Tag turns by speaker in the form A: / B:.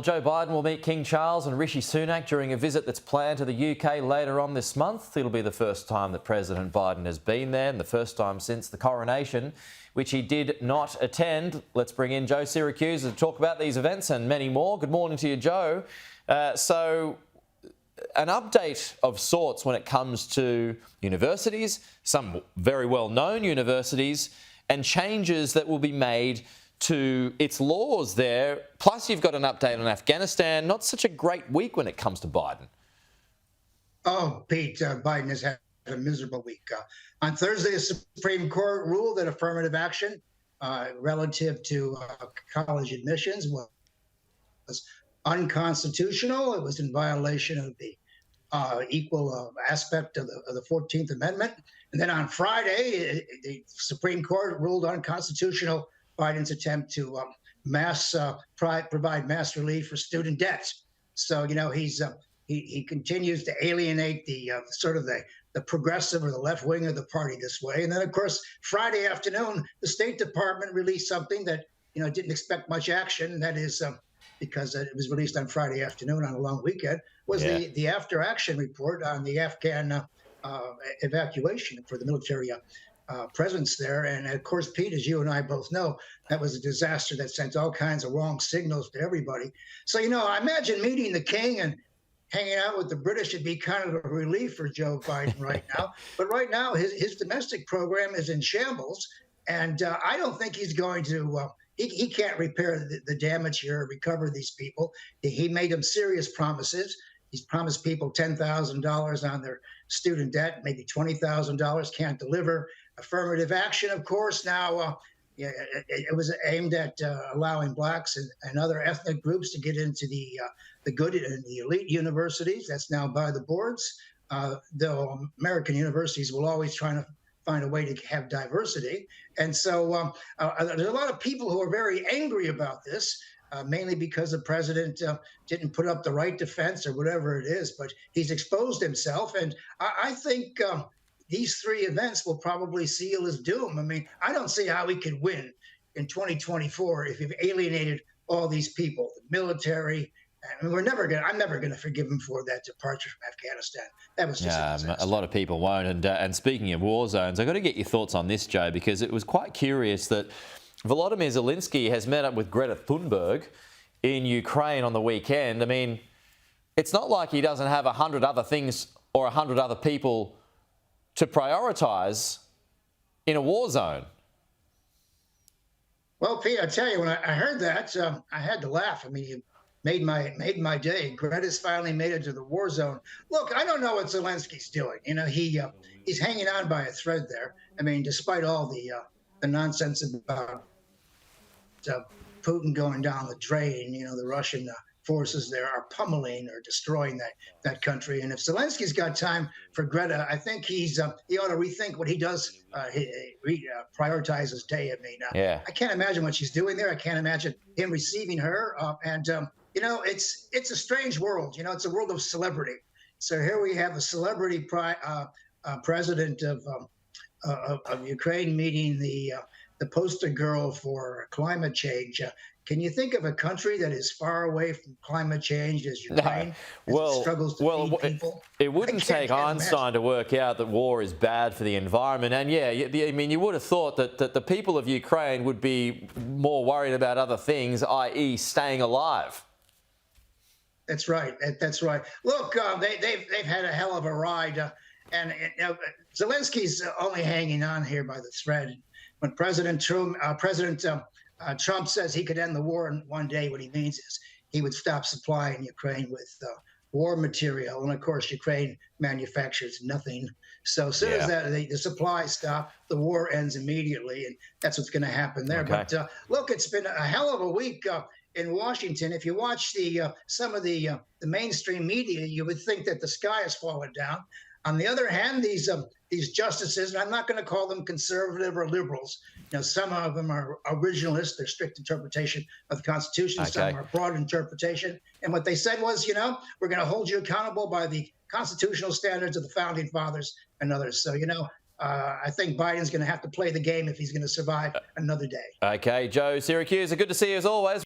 A: Joe Biden will meet King Charles and Rishi Sunak during a visit that's planned to the UK later on this month. It'll be the first time that President Biden has been there and the first time since the coronation, which he did not attend. Let's bring in Joe Siracusa to talk about these events and many more. Good morning to you, Joe. So an update of sorts when it comes to universities, some very well-known universities, and changes that will be made to its laws there. Plus, you've got an update on Afghanistan. Not such a great week when it comes to Biden.
B: Oh, Pete, Biden has had a miserable week. On Thursday, the Supreme Court ruled that affirmative action relative to college admissions was unconstitutional. It was in violation of the equal aspect of the 14th Amendment. And then on Friday, the Supreme Court ruled unconstitutional Biden's attempt to provide mass relief for student debt. So, you know, he continues to alienate the sort of the progressive or the left wing of the party this way. And then, of course, Friday afternoon, the State Department released something that, you know, didn't expect much action. And that is because it was released on Friday afternoon on a long weekend, was the after action report on the Afghan evacuation for the military presence there. And of course, Pete, as you and I both know, that was a disaster that sent all kinds of wrong signals to everybody. So, you know, I imagine meeting the king and hanging out with the British would be kind of a relief for Joe Biden right now. But right now, his domestic program is in shambles. And I don't think he's going to, he can't repair the damage here, recover these people. He made them serious promises. He's promised people $10,000 on their student debt, maybe $20,000, can't deliver. Affirmative action, of course, now it was aimed at allowing blacks and other ethnic groups to get into the good and the elite universities. That's now by the boards, though American universities will always try to find a way to have diversity. And so there's a lot of people who are very angry about this. Mainly because the president didn't put up the right defense or whatever it is, but he's exposed himself. And I think these three events will probably seal his doom. I mean, I don't see how he could win in 2024 if you've alienated all these people, the military. I mean, I'm never going to forgive him for that departure from Afghanistan. That was just
A: a lot of people won't. And speaking of war zones, I've got to get your thoughts on this, Joe, because it was quite curious that Volodymyr Zelensky has met up with Greta Thunberg in Ukraine on the weekend. I mean, it's not like he doesn't have 100 other things or 100 other people to prioritise in a war zone.
B: Well, Pete, I tell you, when I heard that, I had to laugh. I mean, you made my day. Greta's finally made it to the war zone. Look, I don't know what Zelensky's doing. You know, he's hanging on by a thread there. I mean, despite all the nonsense about Putin going down the drain, you know, the Russian forces there are pummeling or destroying that country. And if Zelensky's got time for Greta, I think he ought to rethink what he does, prioritize his day. I mean, I can't imagine what she's doing there. I can't imagine him receiving her. You know, it's a strange world. You know, it's a world of celebrity. So here we have a celebrity president of Ukraine meeting the poster girl for climate change. Can you think of a country that is far away from climate change as Ukraine?
A: Well,
B: struggles to feed people?
A: It wouldn't take Einstein to work out that war is bad for the environment. And I mean, you would have thought that the people of Ukraine would be more worried about other things, i.e. staying alive.
B: That's right. That's right. Look, they've had a hell of a ride. And Zelensky's only hanging on here by the thread. When President Trump says he could end the war in one day, what he means is he would stop supplying Ukraine with war material. And of course, Ukraine manufactures nothing. So as soon as the supplies stop, the war ends immediately. And that's what's going to happen there. Okay. But look, it's been a hell of a week in Washington. If you watch some of the mainstream media, you would think that the sky has fallen down. On the other hand, these justices, and I'm not going to call them conservative or liberals. You know, some of them are originalists, they're strict interpretation of the Constitution. Okay. Some are broad interpretation. And what they said was, you know, we're going to hold you accountable by the constitutional standards of the founding fathers and others. So, you know, I think Biden's going to have to play the game if he's going to survive another day.
A: Okay, Joe Siracusa, good to see you as always.